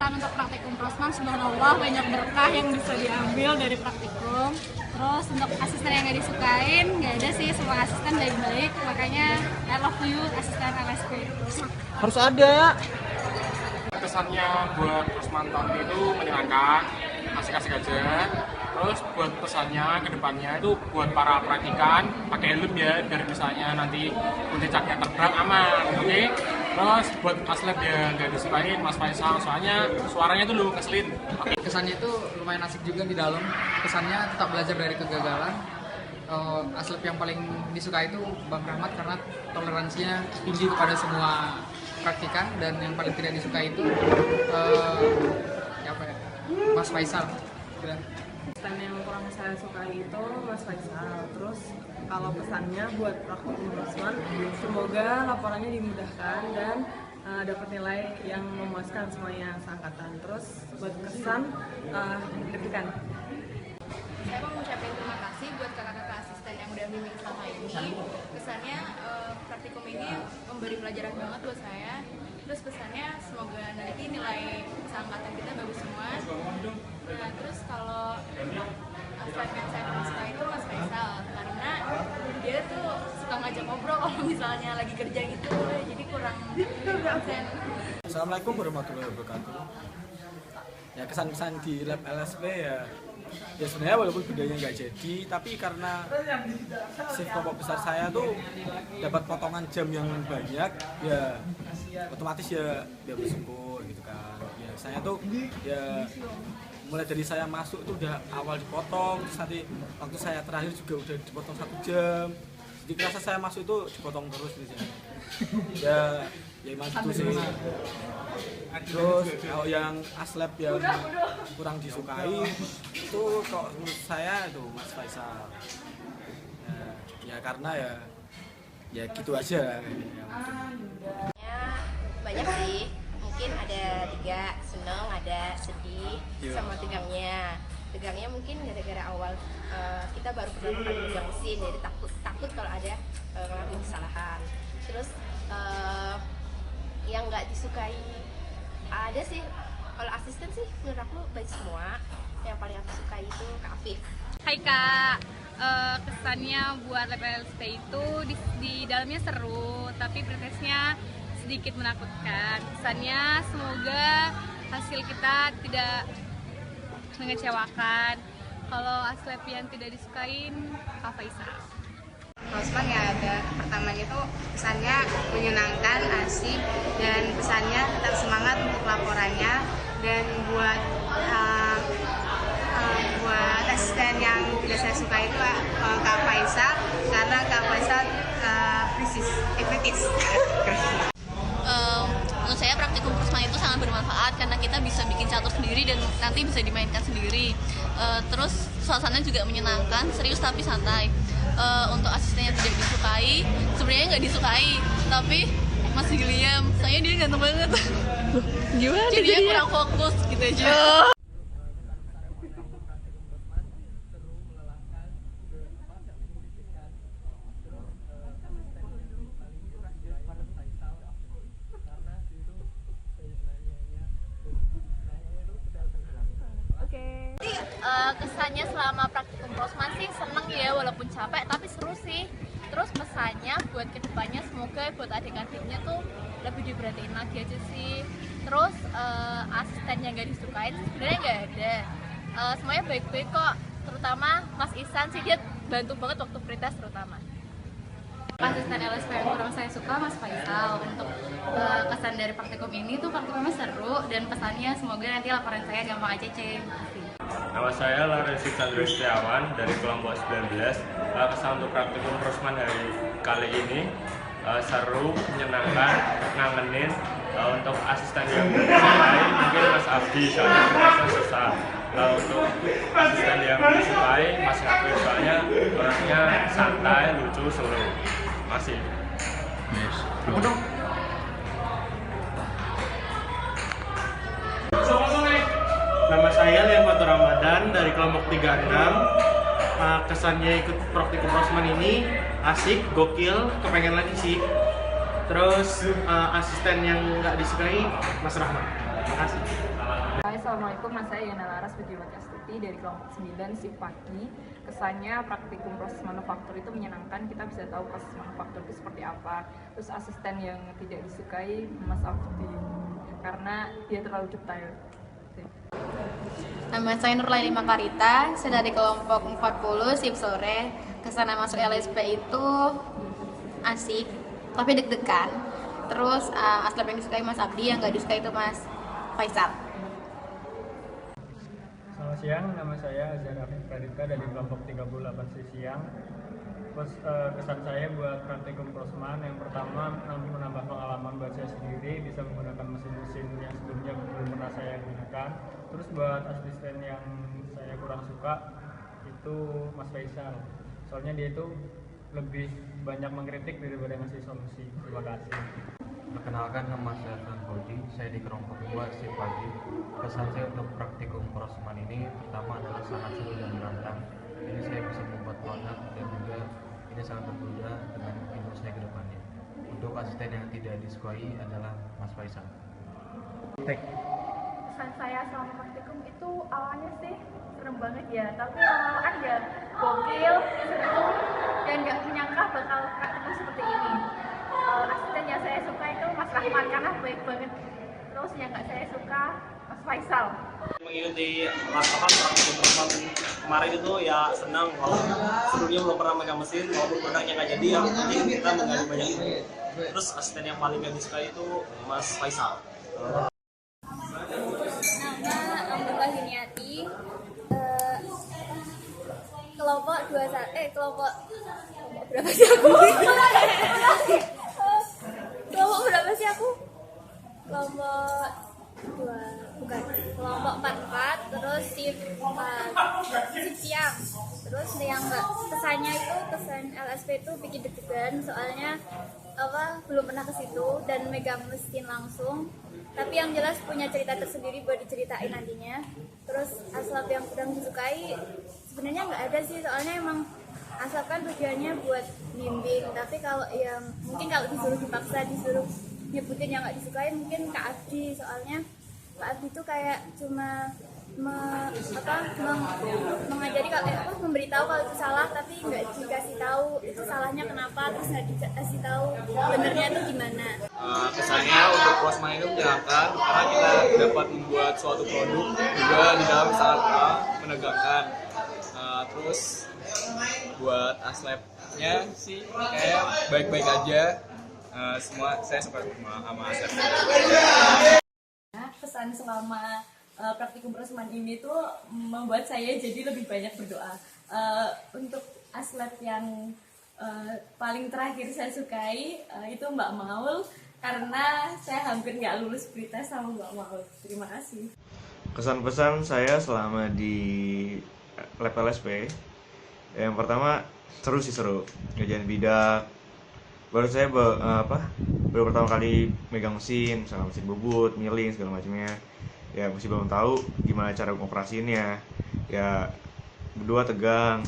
S18: Untuk praktikum Prosman, subhanallah banyak berkah yang bisa diambil dari praktikum. Terus untuk asisten yang gak disukain, gak ada sih, semua asisten baik-baik. Makanya I love you asisten LSP.
S12: Harus ada. Kesannya buat Prosman tahun itu menyenangkan, asik-asik aja. Terus buat pesannya ke depannya itu buat para praktikan pakai helm ya, biar misalnya nanti puncaknya terbang aman, oke? Terus buat aslep yang gak disukain Mas Faisal, soalnya suaranya tuh lu ngeselin.
S26: Kesannya itu lumayan asik juga di dalam. Kesannya tetap belajar dari kegagalan. Aslep yang paling disukai itu Bang Rahmat karena toleransinya tinggi kepada semua praktikan, dan yang paling tidak disukai itu Mas Faisal.
S11: Asisten yang kurang saya sukai itu Mas Faisal. Terus kalau pesannya buat praktikum Prosman, semoga laporannya dimudahkan dan dapat nilai yang memuaskan semuanya seangkatan. Terus buat kesan deg-degan.
S8: Saya mau mengucapkan terima kasih buat kakak-kakak asisten yang udah bimbing selama ini. Kesannya praktikum ini memberi pelajaran banget buat saya. Terus kesannya semoga nanti nilai seangkatan kita bagus semua. Nah, terus kalau aspek yang saya paling suka itu Mas Faisal karena dia tuh suka ngajak ngobrol kalau misalnya lagi kerja gitu, jadi kurang konsen.
S27: Assalamualaikum warahmatullahi wabarakatuh. Ya, kesan-kesan di lab LSP ya sebenarnya walaupun budayanya nggak jadi, tapi karena shift kelompok besar saya tuh dapat potongan jam yang banyak, ya otomatis ya bersyukur gitu kan. Ya saya tuh ya mulai dari saya masuk tuh udah awal dipotong, terus nanti waktu saya terakhir juga udah dipotong 1 jam. Jadi kerasa saya masuk itu dipotong terus di sini. Ya emang gitu sih. Terus kalau yang aslep yang kurang disukai itu kalau menurut saya itu Mas Faisal. Ya karena ya gitu aja.
S9: Banyak sih, mungkin ada 3, seneng, ada sedih, sama tegangnya. Tegangnya mungkin gara-gara awal kita baru pertama kali megang mesin, jadi takut kalau ada ngelakuin kesalahan. Terus yang nggak disukai ada sih, kalau asisten sih menurut aku baik semua. Yang paling aku sukai itu Kak Afif.
S6: Hai Kak, kesannya buat lab LSP itu di dalamnya seru, tapi prosesnya sedikit menakutkan. Kesannya semoga hasil kita tidak
S3: mengecewakan. Kalau aslep yang tidak disukain, Kak Faisal.
S6: Prosman ya ada pertamanya itu kesannya menyenangkan, asik, dan pesannya tetap semangat untuk laporannya. Dan buat asisten yang tidak saya suka itu Kak Faisal, karena Kak Faisal kritis.
S18: Menurut saya praktikum prosman itu sangat bermanfaat karena kita bisa bikin catur sendiri dan nanti bisa dimainkan sendiri. Terus suasananya juga menyenangkan, serius tapi santai. Untuk asisten yang tidak disukai, sebenarnya nggak disukai, tapi masih William, soalnya dia ganteng banget.
S10: Gimana?
S18: Jadi dia kurang fokus gitu aja. Kesannya selama praktikum prosman sih seneng ya, walaupun capek tapi seru sih. Terus pesannya buat kedepannya semoga buat adik-adiknya tuh lebih diperhatiin lagi aja sih. Terus asisten yang gak disukain sebenarnya nggak ada, semuanya baik-baik kok. Terutama Mas Ihsan sih, dia bantu banget waktu pretest terutama. Asisten LSP yang kurang saya suka Mas Faisal. Untuk kesan dari praktikum ini tuh praktikumnya seru dan pesannya semoga nanti laporan saya gampang aja cek.
S5: Nama saya Laresi Chandra Setiawan dari kelompok 19. Kesan untuk praktikum prosman hari kali ini seru, menyenangkan, ngangenin. Untuk asisten yang disukai mungkin Mas Abdi, soalnya merasa susah. Untuk asisten yang disukai Mas Abdi, soalnya orangnya santai, lucu, seru. Masih.
S13: Nama saya Leonardo Ramadan dari kelompok 36. Kesannya ikut praktikum prosman ini asik, gokil, kepengen lagi sih. Terus asisten yang nggak disukai Mas Rahmat. Terima kasih.
S16: Assalamualaikum, Mas saya Yana Laras Pujiwati Astuti dari kelompok 9 shift pagi. Kesannya praktikum proses manufaktur itu menyenangkan, kita bisa tahu proses manufaktur itu seperti apa. Terus asisten yang tidak disukai Mas Abdi karena dia terlalu detail.
S3: Nama saya Nurlaini Makarita, saya dari kelompok 40 shift sore. Kesana masuk LSP itu asik, tapi deg-degan. Terus aslep yang disukai Mas Abdi, yang nggak disukai itu Mas Faisal.
S19: Selamat siang, nama saya Azhar Afif Pradipta dari kelompok 38 siang. Terus kesan saya buat praktikum prosman, yang pertama menambah pengalaman buat saya sendiri, bisa menggunakan mesin-mesin yang sebelumnya belum pernah saya gunakan. Terus buat asisten yang saya kurang suka itu Mas Faisal, soalnya dia itu lebih banyak mengkritik daripada ngasih solusi. Terima kasih.
S20: Perkenalkan, nama saya Bodi, saya di kelompok 2 shift pagi. Kesan saya untuk praktikum prosman ini pertama adalah sangat seru dan menantang. Ini saya bisa membuat produk dan juga ini sangat berbeda dengan ilmu saya ke depannya. Untuk asisten yang tidak disukai adalah Mas Faisal.
S3: Kesan saya selama praktikum itu awalnya sih serem banget ya, tapi lama-lamaan ya gokil, seru, dan nggak menyangka bakal praktikum seperti ini. Asisten yang saya suka itu Mas Rahmat karena baik banget. Terus yang nggak saya suka Mas Faisal.
S27: Mengikuti praktikum prosman kemarin itu ya senang, walaupun sebelumnya belum pernah megang mesin, walaupun produknya nggak jadi, yang penting kita menggali banyak ilmu. Terus asisten yang paling gak disukai itu Mas Faisal.
S3: Nama Ambula Hiniati, kelompok 21, kelompok berapa sih aku? Kelompok berapa sih aku? Kelompok 2, bukan, kelompok 44, terus shift siang. Terus yang kesannya itu, kesan LSP itu bikin deg-degan, soalnya belum pernah ke situ dan megang mesin langsung. Tapi yang jelas punya cerita tersendiri buat diceritain nantinya. Terus aslap yang kurang disukai sebenarnya nggak ada sih, soalnya emang aslap kan tujuannya buat bimbing. Tapi kalau yang mungkin kalau disuruh dipaksa, disuruh nyebutin yang nggak disukai mungkin Kak Abdi, soalnya Kak Abdi tuh kayak cuma mengajari kalau memberitahu kalau itu salah, tapi nggak dikasih tahu itu salahnya kenapa, terus nggak dikasih tahu benernya itu gimana.
S12: Kesannya untuk prosman itu menyenangkan karena kita dapat membuat suatu produk juga di dalam sangat menegangkan. Terus buat aslabnya sih kayak baik-baik aja. Semua saya suka sama aslab.
S10: Pesan selama praktikum prosman ini tuh membuat saya jadi lebih banyak berdoa. Untuk aslab yang paling terakhir saya sukai itu Mbak Maul, karena saya hampir nggak lulus pretest sama Mbak Maul. Terima kasih.
S1: Kesan-pesan saya selama di lab LSP, yang pertama seru ngerjain bidak. Baru saya baru pertama kali megang mesin, misalnya mesin bubut, milling segala macamnya. Ya masih belum tahu gimana cara ngoperasiinnya. Ya berdua tegang.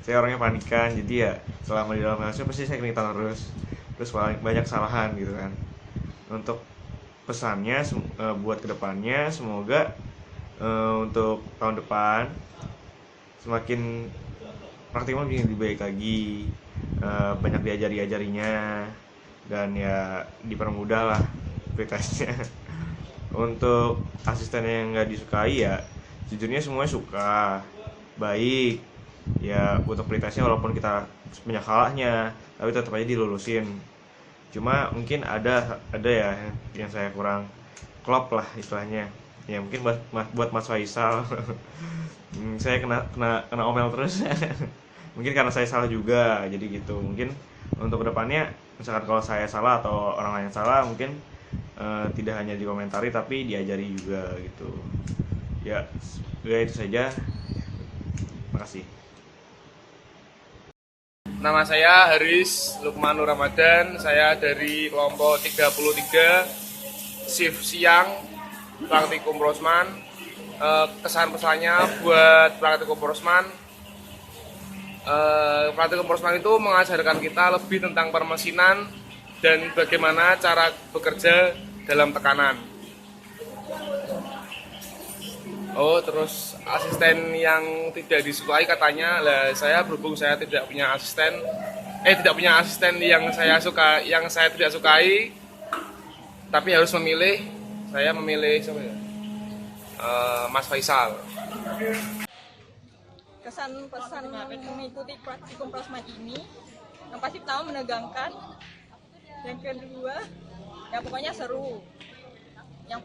S1: Saya orangnya panikan, jadi ya selama di dalam LSP pasti saya keringetan terus banyak kesalahan gitu kan. Untuk pesannya buat kedepannya, semoga untuk tahun depan semakin praktikum lebih baik lagi, banyak diajarinya dan ya dipermudah lah pretestnya. Untuk asisten yang nggak disukai ya jujurnya semuanya suka, baik ya. Untuk pretestnya walaupun kita banyak salahnya tapi tetap aja dilulusin. Cuma mungkin ada ya yang saya kurang klop lah istilahnya. Ya mungkin buat Mas Faisal saya kena omel terus. Mungkin karena saya salah juga, jadi gitu. Mungkin untuk kedepannya misalkan kalau saya salah atau orang lain salah, mungkin tidak hanya dikomentari tapi diajari juga gitu. Ya itu saja. Makasih.
S2: Nama saya Haris Lukmanur Ramadan, saya dari kelompok 33 shift siang praktikum prosman. Kesan-pesannya buat praktikum prosman, praktikum prosman itu mengajarkan kita lebih tentang permesinan dan bagaimana cara bekerja dalam tekanan. Terus asisten yang tidak disukai katanya, saya berhubung saya tidak punya asisten yang saya tidak sukai, tapi harus memilih. Saya memilih Mas Faisal.
S7: Kesan pesan mengikuti praktikum prosman ini yang pasti pertama menegangkan, yang kedua ya pokoknya seru, yang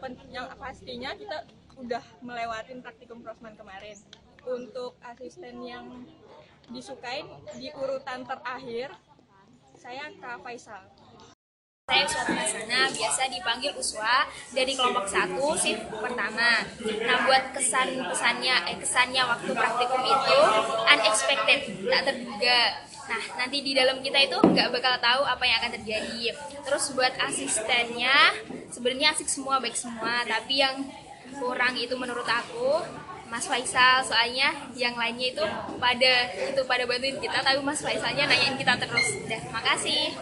S7: pastinya kita udah melewatin praktikum prosman kemarin. Untuk asisten yang disukai di urutan terakhir saya Kak Faisal.
S15: Saya Uswatun Hasanah, biasa dipanggil Uswa, dari kelompok 1 shift pertama. Nah, buat kesannya waktu praktikum itu unexpected, tak terduga. Nah, nanti di dalam kita itu nggak bakal tahu apa yang akan terjadi. Terus buat asistennya, sebenarnya asik semua, baik semua. Tapi yang kurang itu menurut aku Mas Faisal, soalnya yang lainnya itu pada bantuin kita, tapi Mas Faisalnya nanyain kita terus. Udah, makasih.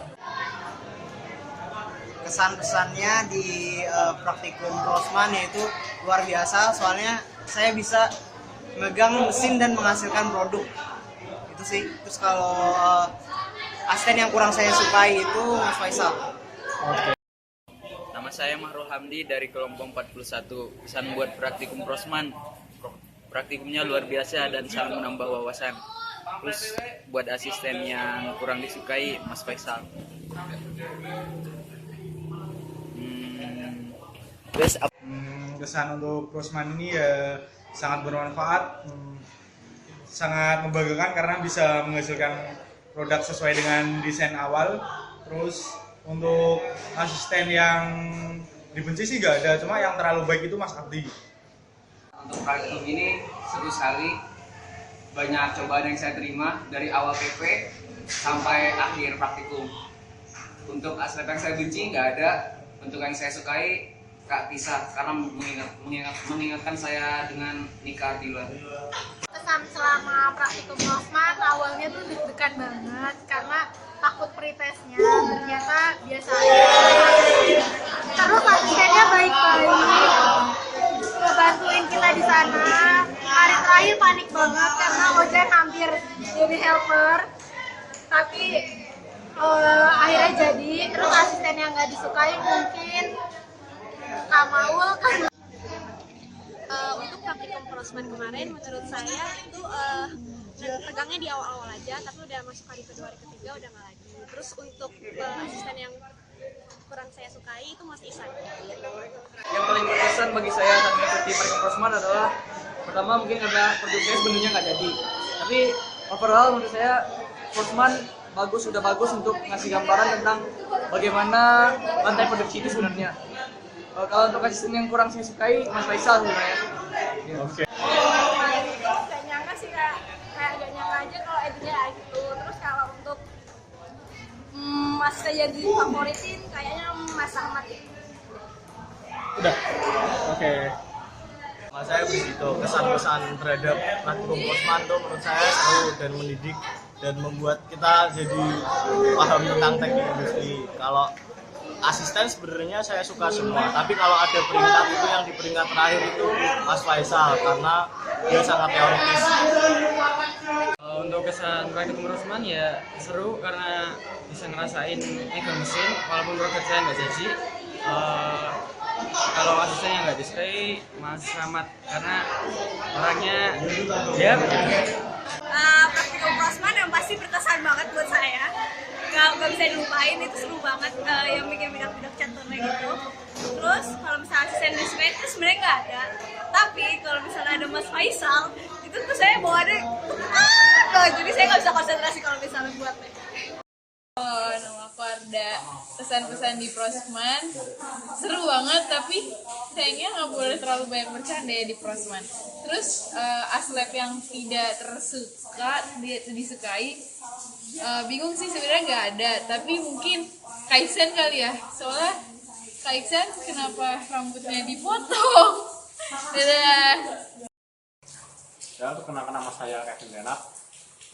S21: Kesan-pesannya di praktikum prosman yaitu luar biasa, soalnya saya bisa megang mesin dan menghasilkan produk. Itu sih. Terus kalau asisten yang kurang saya sukai itu Mas Faisal.
S22: Nama saya Mahrul Hamdi dari kelompok 41. Pesan buat praktikum prosman, praktikumnya luar biasa dan sangat menambah wawasan. Terus buat asisten yang kurang disukai Mas Faisal.
S23: Kesan untuk prosman ini ya sangat bermanfaat, sangat membanggakan karena bisa menghasilkan produk sesuai dengan desain awal. Terus untuk asisten yang dibenci sih nggak ada, cuma yang terlalu baik itu Mas Abdi.
S14: Untuk praktikum ini seru sekali, banyak cobaan yang saya terima dari awal PP sampai akhir praktikum. Untuk aspek yang saya benci nggak ada, untuk yang saya sukai Kak Tisa, karena mengingatkan saya dengan nikah di luar.
S28: Kesan selama praktikum prosman awalnya tuh deg-degan banget karena takut pretestnya, ternyata biasa aja. Terus asistennya baik-baik, ngebantuin kita di sana. Hari terakhir panik banget karena Ojan hampir jadi helper, tapi akhirnya jadi. Terus asisten yang nggak disukai mungkin Kamaul kan.
S4: Untuk praktikum prosman kemarin menurut saya itu tegangnya di awal-awal aja, tapi udah masuk hari kedua, hari ketiga udah nggak lagi. Terus untuk asisten yang kurang saya sukai itu Mas Isan.
S8: Yang paling berkesan bagi saya saat mengikuti praktikum prosman adalah pertama mungkin karena produk saya sebenarnya nggak jadi, tapi overall menurut saya prosman sudah bagus untuk ngasih gambaran tentang bagaimana rantai produksi itu sebenarnya. Kalau untuk asisten yang kurang saya sukai Mas Faisal sebenarnya. Oke.
S4: Gak nyangka sih kayak gak nyangka aja kalau edinya gitu. Terus kalau untuk Mas saya divavoritin kayaknya Mas Ahmad.
S13: Udah. Oke. Mas saya begitu, kesan-kesan terhadap praktikum prosman itu menurut saya seru dan mendidik dan membuat kita jadi paham tentang teknik industri. Kalau asisten sebenarnya saya suka semua, tapi kalau ada peringkat itu yang di peringkat terakhir itu Mas Faisal karena dia sangat teoritis.
S8: Untuk kesan praktikum prosman ya seru karena bisa ngerasain megang mesin walaupun produk saya nggak jadi. Kalau asisten yang nggak disukai Mas Ahmad karena orangnya ya
S4: Praktikum prosman yang pasti berkesan banget buat saya. Nggak bisa dilupain, itu seru banget yang bikin bidak-bidak caturnya gitu. Terus kalau misalnya asisten disukai itu sebenarnya nggak ada, tapi kalau misalnya ada Mas Faisal itu tuh saya bawaannya jadi saya nggak bisa konsentrasi kalau misalnya buatnya.
S9: Nama aku Arda. Pesan-pesan di prosman seru banget, tapi sayangnya nggak boleh terlalu banyak bercanda ya di prosman. Terus aslep yang tidak disukai bingung sih sebenarnya nggak ada, tapi mungkin Kaisen kali ya, soalnya Kaisen kenapa rambutnya dipotong. Dadah.
S13: Ya, untuk kenalkan nama saya Kevin Denak.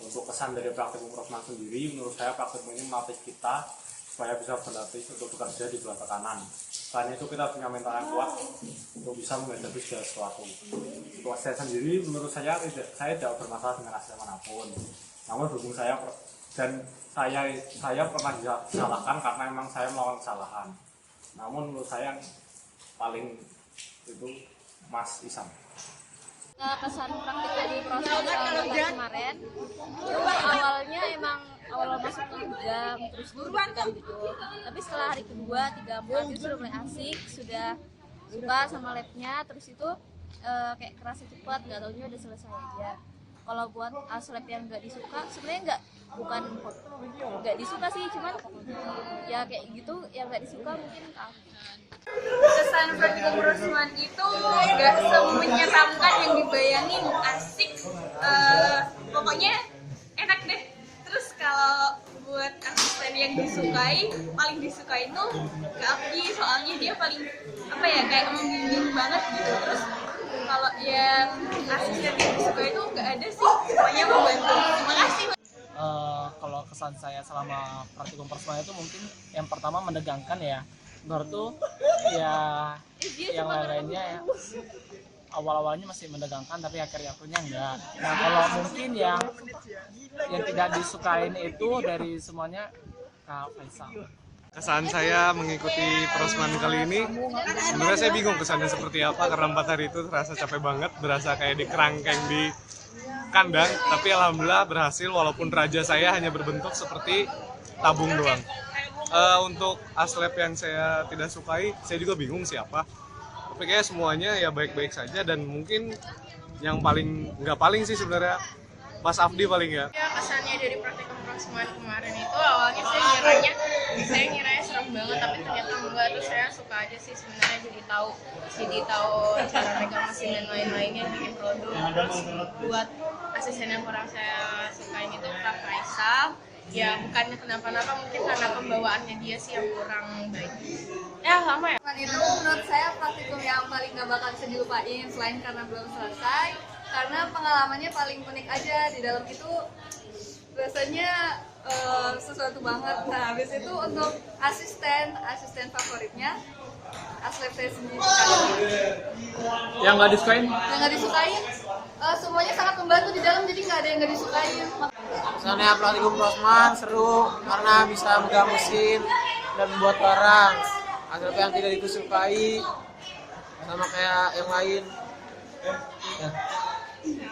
S13: Untuk kesan dari praktikum prosman sendiri, menurut saya praktikum ini melatih kita supaya bisa berlatih untuk bekerja di luar tekanan. Selain itu kita punya mental yang kuat untuk bisa menghadapi segala sesuatu. Untuk saya sendiri, menurut saya tidak bermasalah dengan hasil manapun. Namun berhubung saya pernah disalahkan karena memang saya melakukan kesalahan. Namun menurut saya yang paling itu Mas Isam.
S6: Kesan praktik di proses kemarin itu awalnya emang awal masuk tegang terus deg-degan gitu, tapi setelah hari kedua 3-4 itu sudah mulai asik, sudah suka sama labnya, terus itu kayak kerasa cepat, nggak taunya udah selesai aja. Kalau buat aslab yang nggak disuka sebenarnya nggak disuka sih, cuman ya kayak gitu yang nggak disuka mungkin
S4: Kesan praktikum prosman itu nggak semenyeramkan yang dibayangin, asik, pokoknya enak deh. Terus kalau buat asisten yang paling disukai itu Kak Afdi, soalnya dia paling kayak membimbing banget gitu. Terus kalau yang asisten yang disukai itu nggak ada sih, semuanya membantu. Terima kasih.
S12: Kalau kesan saya selama praktikum prosman itu mungkin yang pertama menegangkan ya, baru tuh ya yang lain-lainnya ya awal-awalnya masih menegangkan tapi akhir-akhirnya enggak. Nah kalau mungkin yang tidak disukain itu dari semuanya Kak Faisal.
S11: Kesan saya mengikuti prosman kali ini, sebenarnya saya bingung kesannya seperti apa karena 4 hari itu terasa capek banget, berasa kayak di kerangkeng di kandang, tapi alhamdulillah berhasil walaupun raja saya hanya berbentuk seperti tabung doang. Untuk aslep yang saya tidak sukai, saya juga bingung siapa. Tapi kayak semuanya ya baik-baik saja, dan mungkin yang nggak paling sih sebenarnya Mas Afdi paling ya.
S9: Kesannya dari praktikum prosman kemarin itu awalnya saya ngiranya serem banget, tapi ternyata enggak. Terus saya suka aja sih sebenarnya, jadi tahu cara megang mesin dan lain-lainnya, bikin produk. Terus buat asisten yang kurang saya sukain itu Kak Faisal. Ya bukannya kenapa-napa, mungkin karena pembawaannya dia sih yang kurang baik. Ya sama ya.
S6: Itu menurut saya praktikum yang paling gak bakal bisa dilupain, selain karena belum selesai, karena pengalamannya paling unik aja. Di dalam itu rasanya sesuatu banget. Nah habis itu untuk asisten favoritnya aslep saya sendiri.
S12: Yang nggak disukain?
S6: Yang nggak disukain, semuanya sangat membantu di dalam, jadi nggak ada yang nggak disukain.
S12: Soalnya praktikum prosman seru karena bisa megang mesin,
S5: dan membuat barang ASLP yang tidak disukai sama kayak yang lain. Ya.